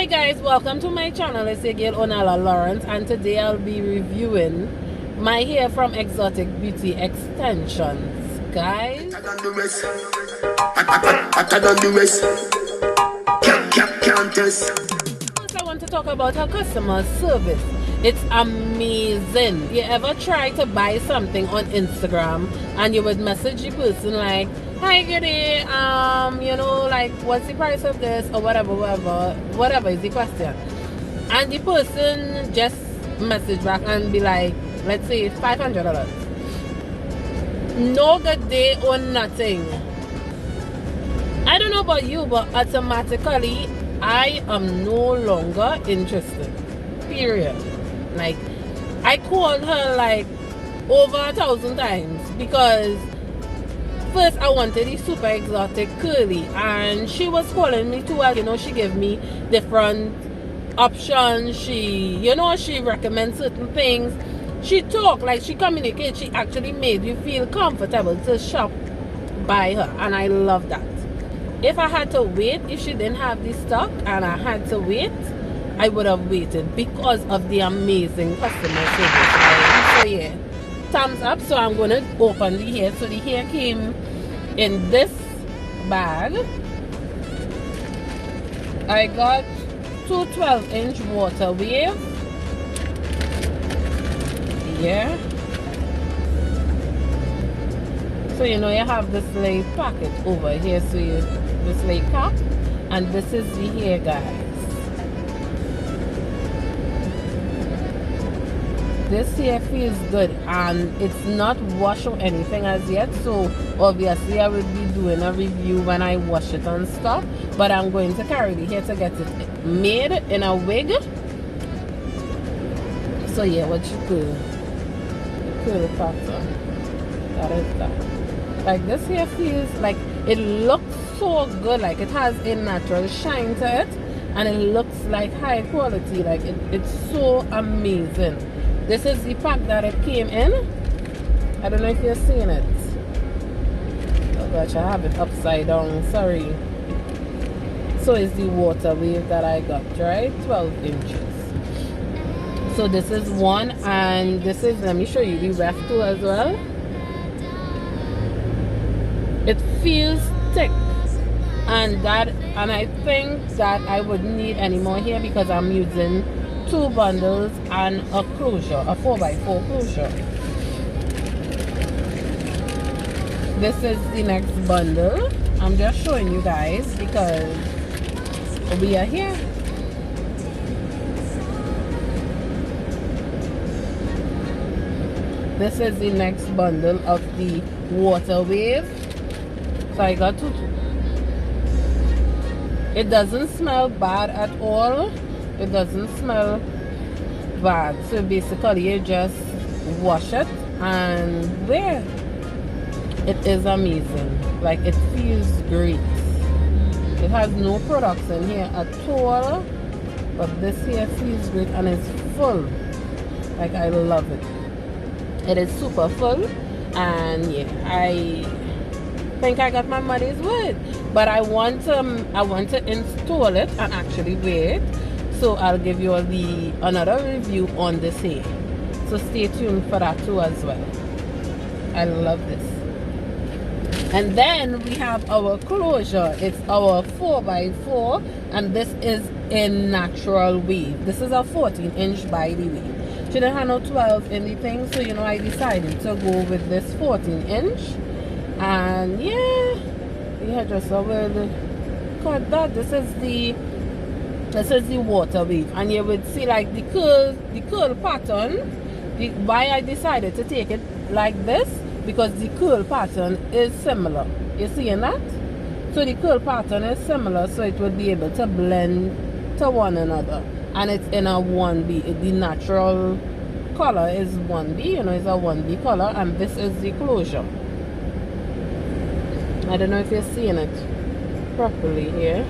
Hi guys, welcome to my channel. It's your girl Onala Lawrence, and today I'll be reviewing my hair from Exotic Beauty Extensions. Guys, Hotter than the rest. Hotter than the rest. Can't test. first I want to talk about her customer service. It's amazing. You ever try to buy something on Instagram and you would message the person like, hi good day, like what's the price of this, or whatever is the question, and the person just message back and be like, let's say $500. No good day or nothing. I don't know about you, but automatically I am no longer interested, period. Like, I called her like over 1,000 times because first I wanted the super exotic curly, and she was calling me too well. She gave me different options. She recommends certain things. She talked, like she communicates. She actually made you feel comfortable to shop by her, and I love that. If I had to wait, if she didn't have the stock and I had to wait, I would have waited because of the amazing customer service. Right? So yeah, thumbs up. So I'm gonna open the hair. So the hair came in this bag. I got two 12-inch water wave. Yeah. So you have this little packet over here. So this little cap, and this is the hair, guys. This here feels good, and it's not washed or anything as yet, so obviously I will be doing a review when I wash it and stuff, but I'm going to carry the hair to get it made in a wig. So yeah, what you do, curl pattern, that is that. Like, this hair feels like, it looks so good, like it has a natural shine to it, and it looks like high quality. Like it's so amazing. This is the pack that it came in. I don't know if you're seeing it. Oh gosh, I have it upside down, sorry. So it's the water wave that I got, right? 12 inches. So this is one, and this is, let me show you the ref too as well. It feels thick, and I think that I wouldn't need any more here because I'm using 2 bundles and a closure, a 4x4 closure. This is the next bundle. I'm just showing you guys because we are here. This is the next bundle of the water wave. So I got 2. It doesn't smell bad at all. It doesn't smell bad. So basically you just wash it and wear. It is amazing. Like, it feels great. It has no products in here at all, but this here feels great, and it's full. Like, I love it. It is super full, and yeah, I think I got my money's worth. But I want to install it and actually wear it. So I'll give you another review on this hair. So stay tuned for that too as well. I love this. And then we have our closure. It's our 4x4, and this is in natural wave. This is a 14-inch by the way. She didn't have no 12 in the thing, so I decided to go with this 14-inch. And yeah, the hairdresser will cut that. This is the water wave, and you would see like the curl pattern. Why I decided to take it like this, because the curl pattern is similar. You seeing that? So the curl pattern is similar, so it would be able to blend to one another, and it's in a 1B. The natural color is 1B, it's a 1B color, and this is the closure. I don't know if you're seeing it properly here.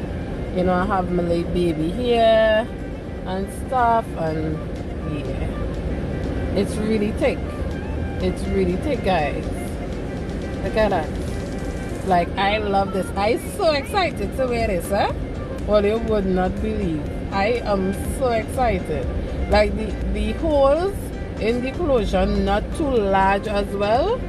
I have my little baby here and stuff, and yeah, it's really thick. It's really thick, guys. Look at that. Like, I love this. I'm so excited to wear this, huh? Well, you would not believe. I am so excited. Like the holes in the closure not too large as well.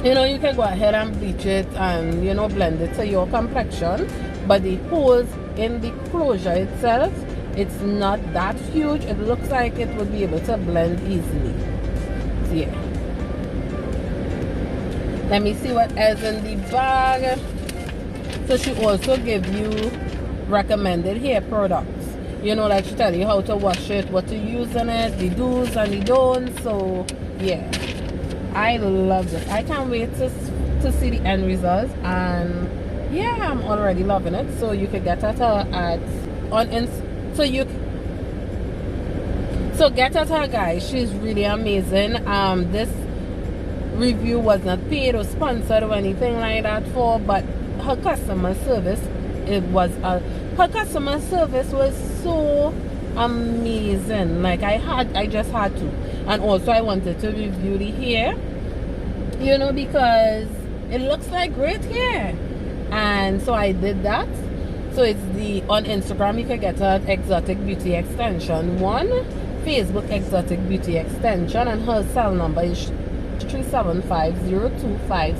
You know, you can go ahead and bleach it and, you know, blend it to your complexion, but the holes in the closure itself, it's not that huge. It looks like it would be able to blend easily. So yeah, let me see what else in the bag. So she also give you recommended hair products. You know, like she tell you how to wash it, what to use in it, the do's and the don'ts. So yeah, I love it. I can't wait to see the end results, and yeah, I'm already loving it. So you could get at her at so get at her, guys. She's really amazing. This review was not paid or sponsored or anything like that for, but her customer service, her customer service was so amazing. Like I just had to. And also I wanted to review the hair, you know, because it looks like great hair, and so I did that. So it's on Instagram you can get her at Exotic Beauty Extension 1, Facebook Exotic Beauty Extension, and her cell number is 3750256.